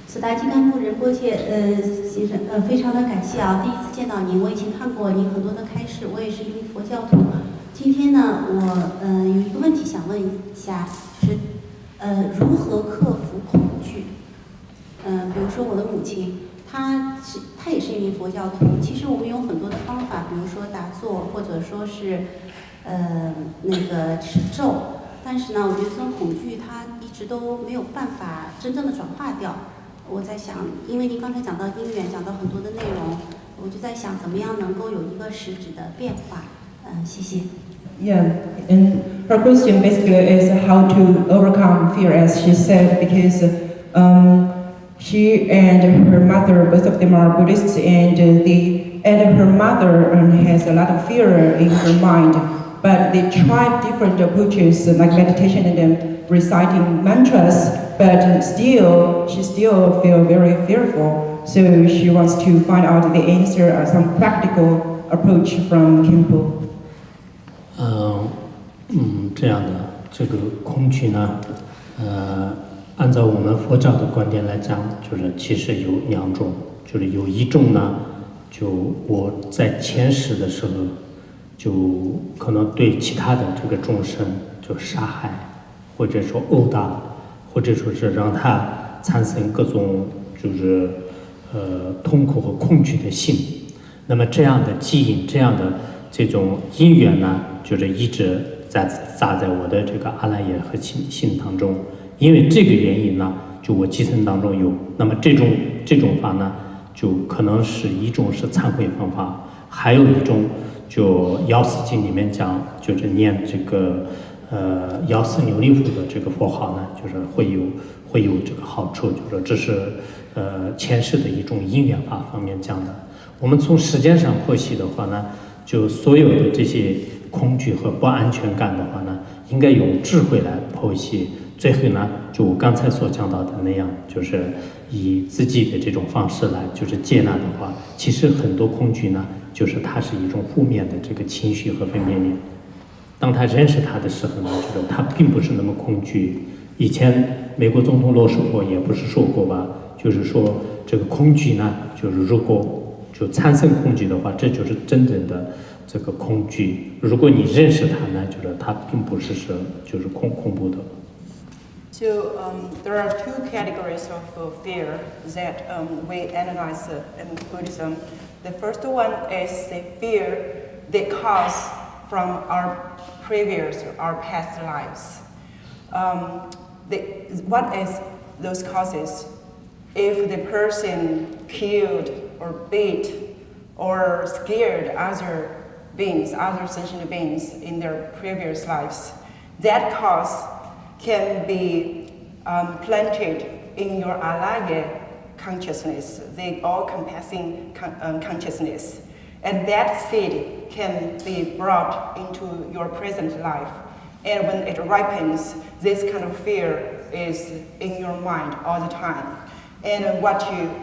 索达吉堪布仁波切先生，非常的感谢啊！第一次见到您，我以前看过您很多的开示，我也是一名佛教徒。今天呢，我有一个问题想问一下，是如何克服恐惧？比如说我的母亲，她也是一名佛教徒。其实我们有很多的方法，比如说打坐，或者说是那个持咒。但是呢，我觉得这种恐惧它一直都没有办法真正的转化掉。我在想，因为您刚才讲到因缘，讲到很多的内容，我就在想怎么样能够有一个实质的变化。谢谢。Yeah, and her question basically is how to overcome fear, as she said, because she and her mother, both of them are Buddhists, and her mother has a lot of fear in her mind. But they tried different approaches like meditation and reciting mantras, but she still feel very fearful. So she wants to find out the answer, some practical approach from Kimpo. 这样的这个恐惧呢，按照我们佛教的观点来讲，就是其实有两种，就是有一种呢，就我在前世的时候，就可能对其他的这个众生就杀害，或者说殴打，或者说是让他产生各种就是痛苦和恐惧的心。那么这样的基因，这样的这种因缘呢，就是一直扎在我的这个阿赖耶和心当中。因为这个原因呢，就我继承当中有。那么这种法呢，就可能是一种是忏悔方法，还有一种就《药师经》里面讲，就是念这个药师琉璃护的这个佛号呢，就是会有这个好处，就是说这是前世的一种因缘法方面讲的。我们从时间上剖析的话呢，就所有的这些恐惧和不安全感的话呢，应该用智慧来剖析。最后呢，就我刚才所讲到的那样，就是以自己的这种方式来就是接纳的话，其实很多恐惧呢，就是它是一种负面的这个情绪和分辨率。当他认识他的时候呢，就是他并不是那么恐惧。以前美国总统罗斯福也不是说过吧，就是说这个恐惧呢，就是如果就产生恐惧的话，这就是真正的这个恐惧。如果你认识它呢，就是它并不是就是恐怖的。So there are two categories of fear that we analyze in Buddhism. The first one is the fear that comes from our past lives. What is those causes? If the person killed or beat or scared other sentient beings in their previous lives, that cause can be planted in your alaya consciousness, the all-compassing consciousness. And that seed can be brought into your present life. And when it ripens, this kind of fear is in your mind all the time. And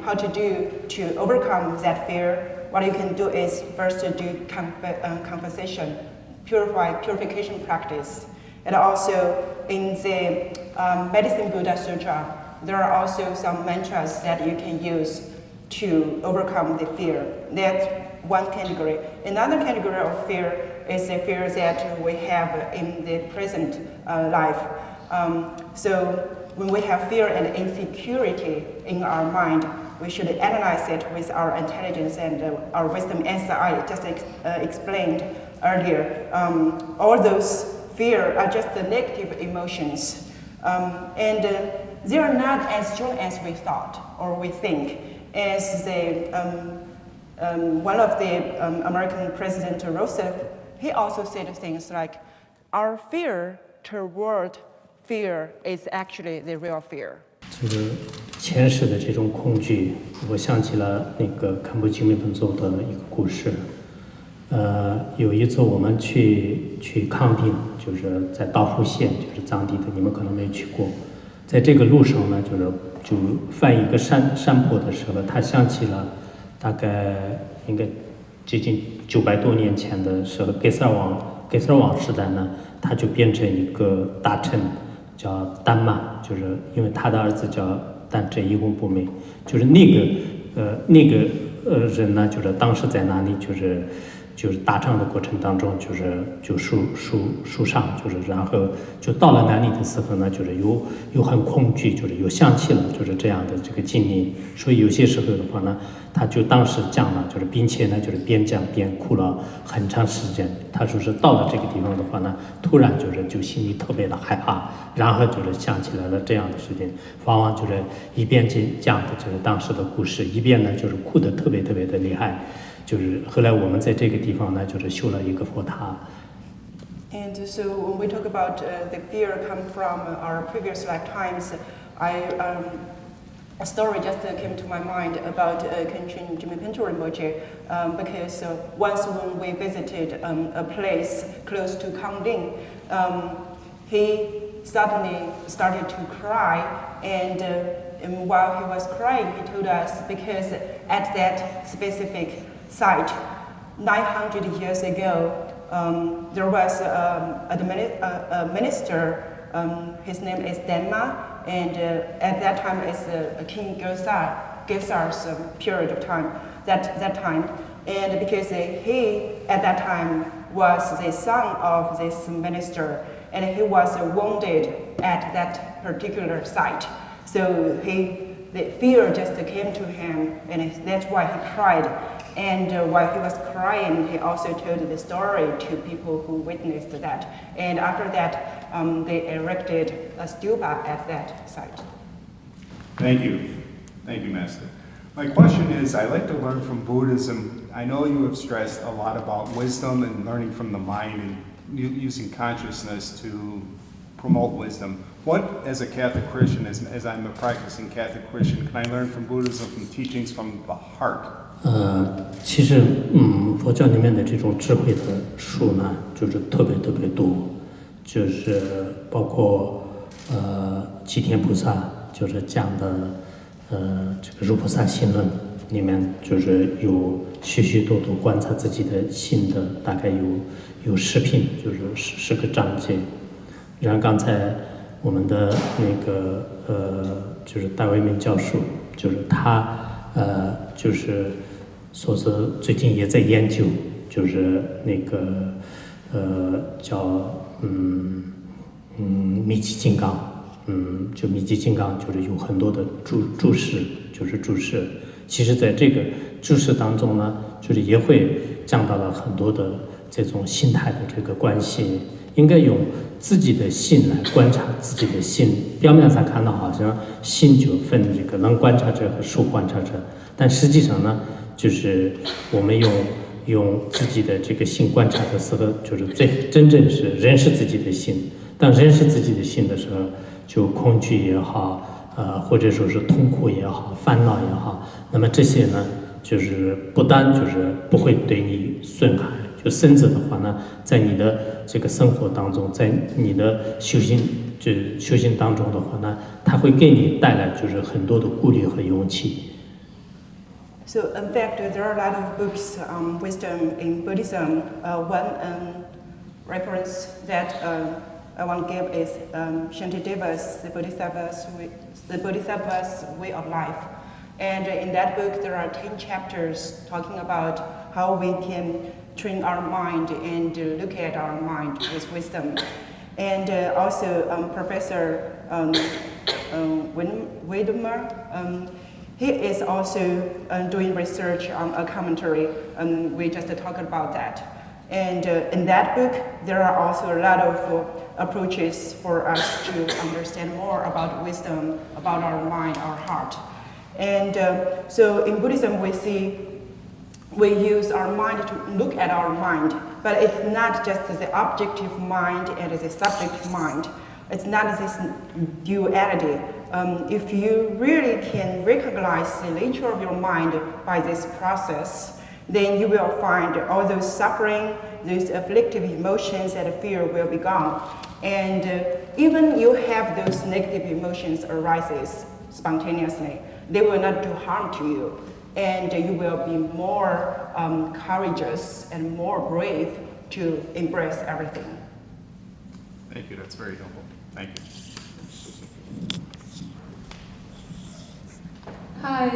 how to do to overcome that fear, what you can do is first to do conversation, purification practice. And also in the Medicine Buddha Sutra, there are also some mantras that you can use to overcome the fear. That's one category. Another category of fear is the fear that we have in the present life. So when we have fear and insecurity in our mind, we should analyze it with our intelligence and our wisdom, as I just explained earlier. All those fear are just the negative emotions, and they are not as strong as we thought or we think. As one of the American President Roosevelt, he also said things like, "Our fear toward fear is actually the real fear." 这个前世的这种恐惧，我想起了那个堪布吉梅本座的一个故事。有一次我们去康定，就是在道孚县，就是藏地的，你们可能没去过。在这个路上呢，就翻一个山坡的时候，他想起了大概应该接近900多年前的时候，给萨尔王时代呢，他就变成一个大臣，叫丹玛，就是因为他的儿子叫但这一文不昧。就是那个人呢，就是当时在哪里，就是打仗的过程当中，就树上，就是然后就到了哪里的时候呢，就是有很恐惧，就是有想起了就是这样的这个经历，所以有些时候的话呢，他就当时讲了，就是并且呢就是边讲边哭了很长时间。他说是到了这个地方的话呢，突然就心里特别的害怕，然后就是想起来了这样的事情，往往就是一边讲的就是当时的故事，一边呢就是哭得特别特别的厉害。就是后来我们在这个地方呢，就是修了一个佛塔。And so when we talk about the fear come from our previous lifetimes, a story just came to my mind about Kenshin Jimmy Pinto Rinpoche, because once when we visited a place close to Kangding, he suddenly started to cry, and while he was crying, he told us because at that specific site, 900 years ago, there was a minister, his name is Denma, and at that time it's King Gesar's period of time, that time. And because he, at that time, was the son of this minister, and he was wounded at that particular site. So the fear just came to him, and that's why he cried. And while he was crying, he also told the story to people who witnessed that. And after that, they erected a stupa at that site. Thank you. Thank you, Master. My question is, I like to learn from Buddhism. I know you have stressed a lot about wisdom and learning from the mind and using consciousness to promote wisdom. What, as a Catholic Christian, as I'm a practicing Catholic Christian, can I learn from Buddhism, from teachings from the heart? 其实佛教里面的这种智慧的书呢，就是特别特别多，就是包括吉田菩萨就是讲的这个《入菩萨行论》里面就是有许许多多观察自己的心的，大概有10品，就是10个章节。然后刚才我们的那个就是戴维明教授，就是他就是说是最近也在研究，就是那个叫密集金刚，就密集金刚就是有很多的注释，就是注释。其实在这个注释当中呢，就是也会讲到了很多的这种心态的这个关系，应该用自己的心来观察自己的心。表面上看到好像心就分这个能观察者和受观察者，但实际上呢，就是我们用自己的这个心观察的时候，就是真正是认识自己的心。当认识自己的心的时候，就恐惧也好，或者说是痛苦也好，烦恼也好，那么这些呢，就是不但就是不会对你损害，就甚至的话呢，在你的这个生活当中，在你的修行当中的话呢，它会给你带来就是很多的鼓励和勇气。So in fact, there are a lot of books on wisdom in Buddhism. One reference that I want to give is Shantideva's The Bodhisattva's Way of Life. And in that book, there are 10 chapters talking about how we can train our mind and look at our mind with wisdom. And also Professor Widmer, he is also doing research on a commentary, and we just talked about that. And in that book, there are also a lot of approaches for us to understand more about wisdom, about our mind, our heart. And so in Buddhism, we use our mind to look at our mind, but it's not just the objective mind and the subjective mind. It's not this duality. If you really can recognize the nature of your mind by this process, then you will find all those suffering, those afflictive emotions and fear will be gone. And even you have those negative emotions arises spontaneously, they will not do harm to you. And you will be more courageous and more brave to embrace everything. Thank you, that's very helpful. Thank you. Hi,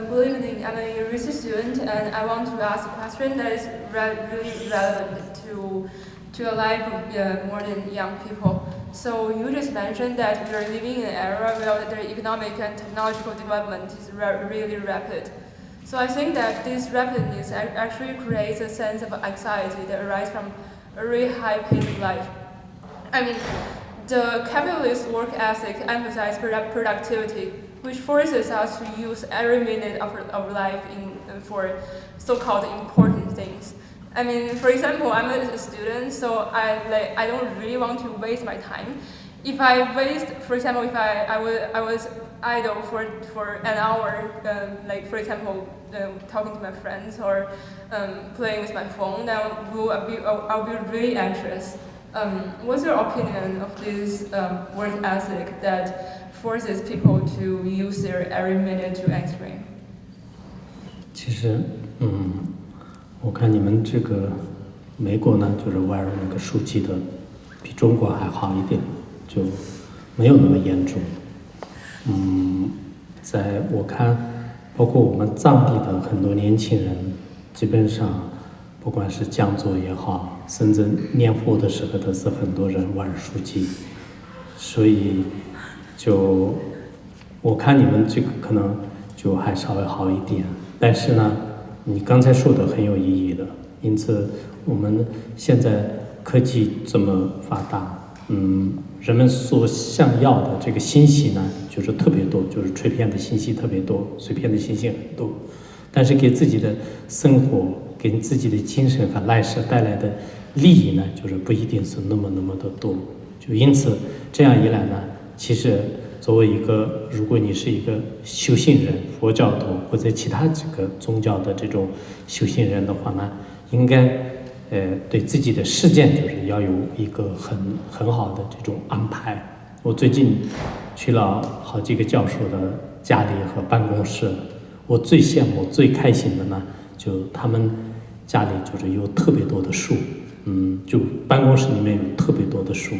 good evening. I'm a research student, and I want to ask a question that is really relevant to your life of more than young people. So you just mentioned that we are living in an era where the economic and technological development is really rapid. So I think that this rapidness actually creates a sense of anxiety that arises from a really high pace of life. I mean, the capitalist work ethic emphasizes productivity, which forces us to use every minute of life for so-called important things. I mean, for example, I'm a student, so I don't really want to waste my time. If I waste, for example, if I was idle for an hour, like for example, talking to my friends or playing with my phone, then I'll be really anxious. What's your opinion of this work ethic that forces people to use their every minute to extreme? 其实，我看你们这个美国呢，就是外尔那个数据的比中国还好一点，就没有那么严重。在我看，包括我们藏地的很多年轻人，基本上不管是讲座也好，甚至念佛的时候都是很多人玩手机，所以就我看你们这个可能就还稍微好一点，但是呢，你刚才说的很有意义的，因此我们现在科技这么发达，人们所想要的这个信息呢，就是特别多，就是碎片的信息特别多，碎片的信息很多，但是给自己的生活、给自己的精神和来世带来的利益呢，就是不一定是那么的多。就因此这样一来呢，其实作为一个，如果你是一个修行人、佛教徒或者其他几个宗教的这种修行人的话呢，应该对自己的实践就是要有一个很好的这种安排。我最近去了好几个教授的家里和办公室，我最羡慕、最开心的呢，就他们家里就是有特别多的书，就办公室里面有特别多的书。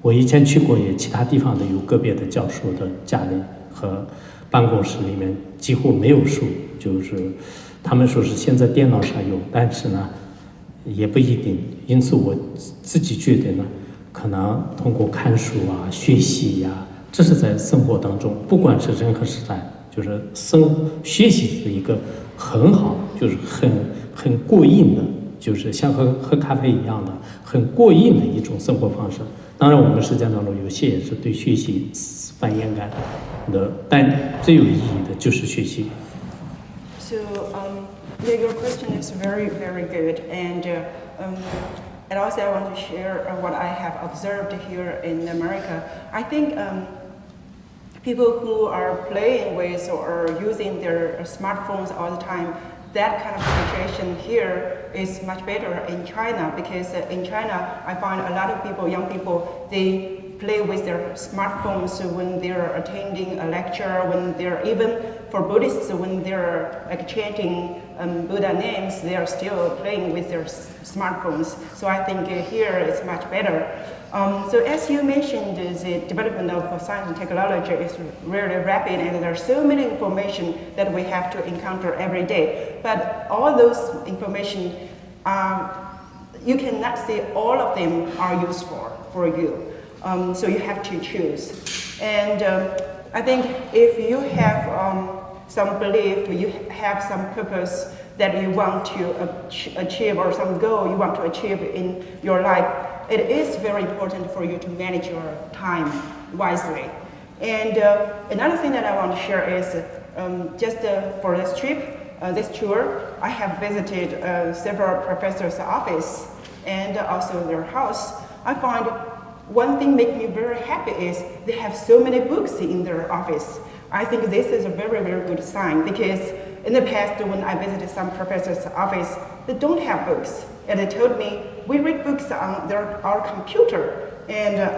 我以前去过也其他地方的有个别的教授的家里和办公室里面几乎没有书，就是他们说是现在电脑上有，但是呢也不一定。因此我自己觉得呢，可能通过看书啊、学习呀，这是在生活当中，不管是任何时代，就是学习是一个很好，就是很过瘾的，就是像喝咖啡一样的很过瘾的一种生活方式。当然我们实践当中有些也是对学习反应感的，但最有意义的就是学习。 So, yeah, your question is very, very good, and also I want to share what I have observed here in America. I think people who are playing with or using their smartphones all the time, that kind of situation here is much better in China, because in China I find a lot of people, young people, they play with their smartphones when they're attending a lecture, when they're even for Buddhists, when they're like chanting Buddha names, they are still playing with their smartphones. So I think here it's much better. So as you mentioned, the development of science and technology is really rapid, and there's so many information that we have to encounter every day. But all those information, you cannot say all of them are useful for you. So you have to choose. And I think if you have some belief, you have some purpose that you want to achieve, or some goal you want to achieve in your life, it is very important for you to manage your time wisely. And another thing that I want to share is just for this trip, this tour, I have visited several professors' office and also their house. I find one thing makes me very happy is they have so many books in their office. I think this is a very, very good sign, because in the past when I visited some professor's office, they don't have books. And they told me, we read books on our computer, and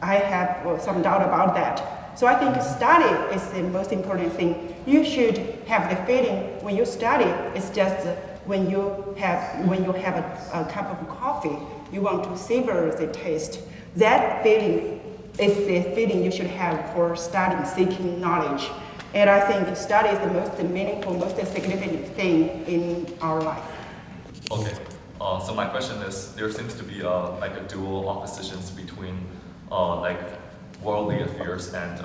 I have some doubt about that. So I think study is the most important thing. You should have the feeling when you study, it's just when you have a cup of coffee, you want to savor the taste. That feeling is the feeling you should have for studying, seeking knowledge. And I think study is the most meaningful, most significant thing in our life. Okay. So my question is, there seems to be like a dual oppositions between like worldly affairs and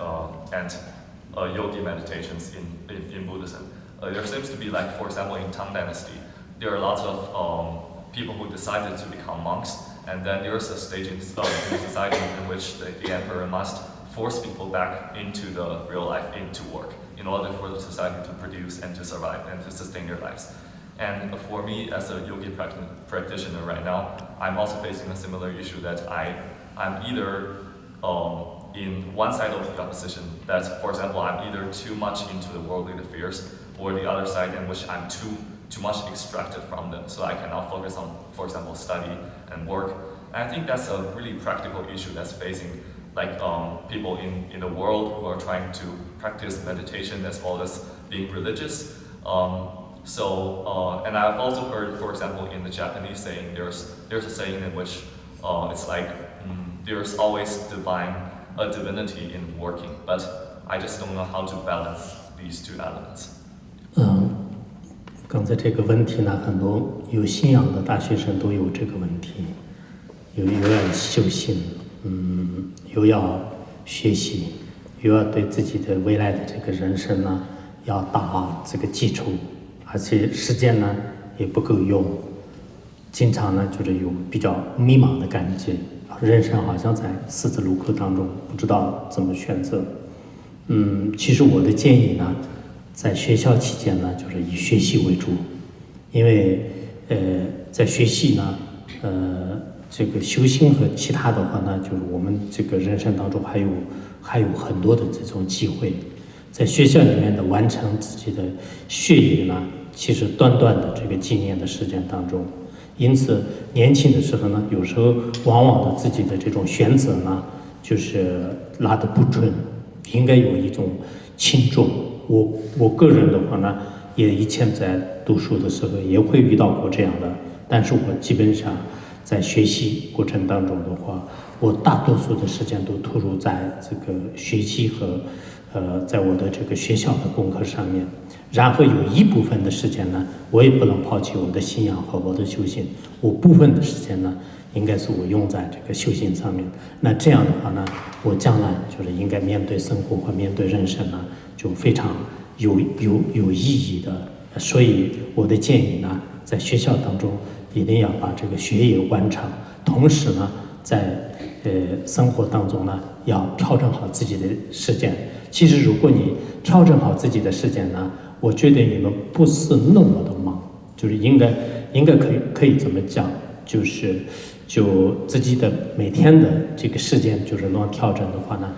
yogi meditations in Buddhism. There seems to be, like, for example, in Tang Dynasty, there are lots of people who decided to become monks, and then there's a stage in society in which the emperor must force people back into the real life, into work, in order for the society to produce and to survive and to sustain their lives. And for me, as a yogi practitioner right now, I'm also facing a similar issue that I'm either in one side of the opposition, that, for example, I'm either too much into the worldly affairs, or the other side in which I'm too much extracted from them, so I cannot focus on, for example, study and work. And I think that's a really practical issue that's facing, like, people in the world who are trying to practice meditation as well as being religious. And I've also heard, for example, in the Japanese saying, there's a saying in which it's like there's always a divinity in working, but I just don't know how to balance these two elements. 刚才这个问题呢，很多有信仰的大学生都有这个问题，又要修行，又要学习，又要对自己的未来的这个人生呢，要打这个基础，而且时间呢也不够用，经常呢就是有比较迷茫的感觉，人生好像在十字路口当中，不知道怎么选择。其实我的建议呢，在学校期间呢，就是以学习为主，因为在学习呢，这个修行和其他的话呢，就是我们这个人生当中还有很多的这种机会，在学校里面的完成自己的学业呢，其实短短的这个几年的时间当中，因此年轻的时候呢，有时候往往的自己的这种选择呢，就是拿得不准，应该有一种轻重。我个人的话呢，也以前在读书的时候也会遇到过这样的，但是我基本上在学习过程当中的话，我大多数的时间都投入在这个学习和在我的这个学校的功课上面，然后有一部分的时间呢，我也不能抛弃我的信仰和我的修行，我部分的时间呢，应该是我用在这个修行上面。那这样的话呢，我将来就是应该面对生活和面对人生呢，就非常有意义的。所以我的建议呢，在学校当中一定要把这个学业完成，同时呢，在生活当中呢，要调整好自己的时间。其实如果你调整好自己的时间呢，我觉得你们不是那么的忙，就是应该可以这么讲，就自己的每天的这个时间就是能调整的话呢，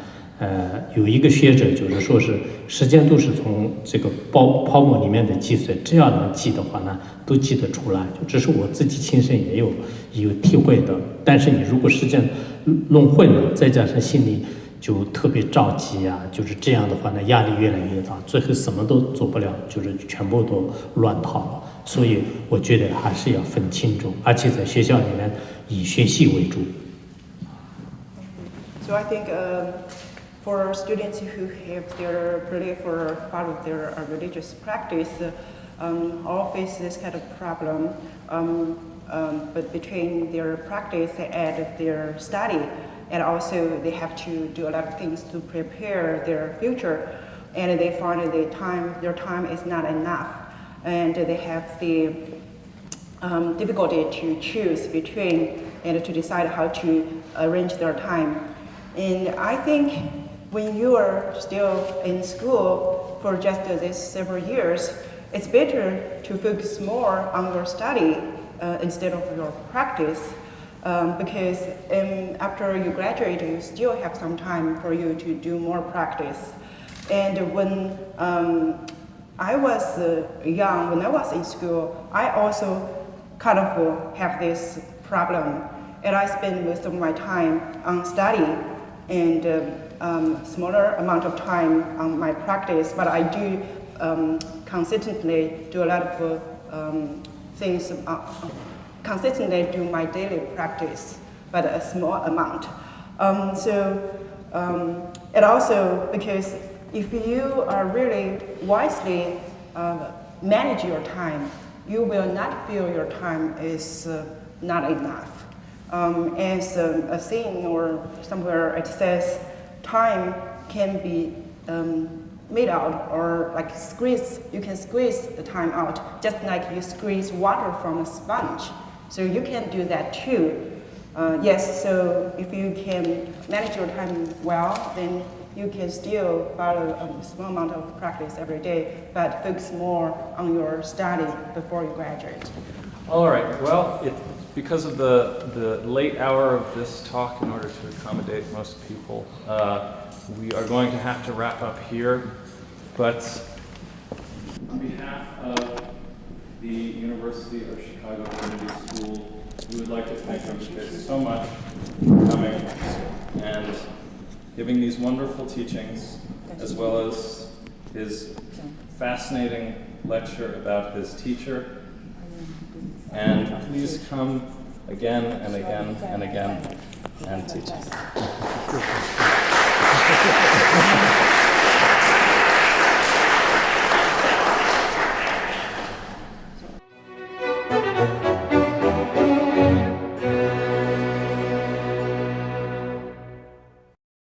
有一个学者就是说是时间都是从这个泡沫里面的积水，只要能记的话呢，都记得出来。就这是我自己亲身也有体会的。但是你如果时间弄混了，再加上心里就特别着急啊，就是这样的话呢，压力越来越大，最后什么都做不了，就是全部都乱套了。所以我觉得还是要分轻重，而且在学校里面以学习为主。So I think for students who have their belief or follow their religious practice, all face this kind of problem, but between their practice and their study, and also they have to do a lot of things to prepare their future, and they find that their time is not enough, and they have the difficulty to choose between and to decide how to arrange their time. And I think when you are still in school for just these several years, it's better to focus more on your study instead of your practice, because after you graduate, you still have some time for you to do more practice. And when I was young, when I was in school, I also kind of have this problem, and I spend most of my time on study and smaller amount of time on my practice, but I do consistently do a lot of things, consistently do my daily practice, but a small amount. And also because if you really wisely manage your time, you will not feel your time is not enough. As a saying or somewhere it says, time can be made out or like squeeze. You can squeeze the time out, just like you squeeze water from a sponge. So you can do that too. Yes, so if you can manage your time well, then you can still follow a small amount of practice every day, but focus more on your study before you graduate. All right, well, because of the late hour of this talk, in order to accommodate most people, we are going to have to wrap up here. But on behalf of the University of Chicago Community School, we would like to thank Rinpoche so much for coming and giving these wonderful teachings, as well as his fascinating lecture about his teacher. And please come again and again and again and teach us.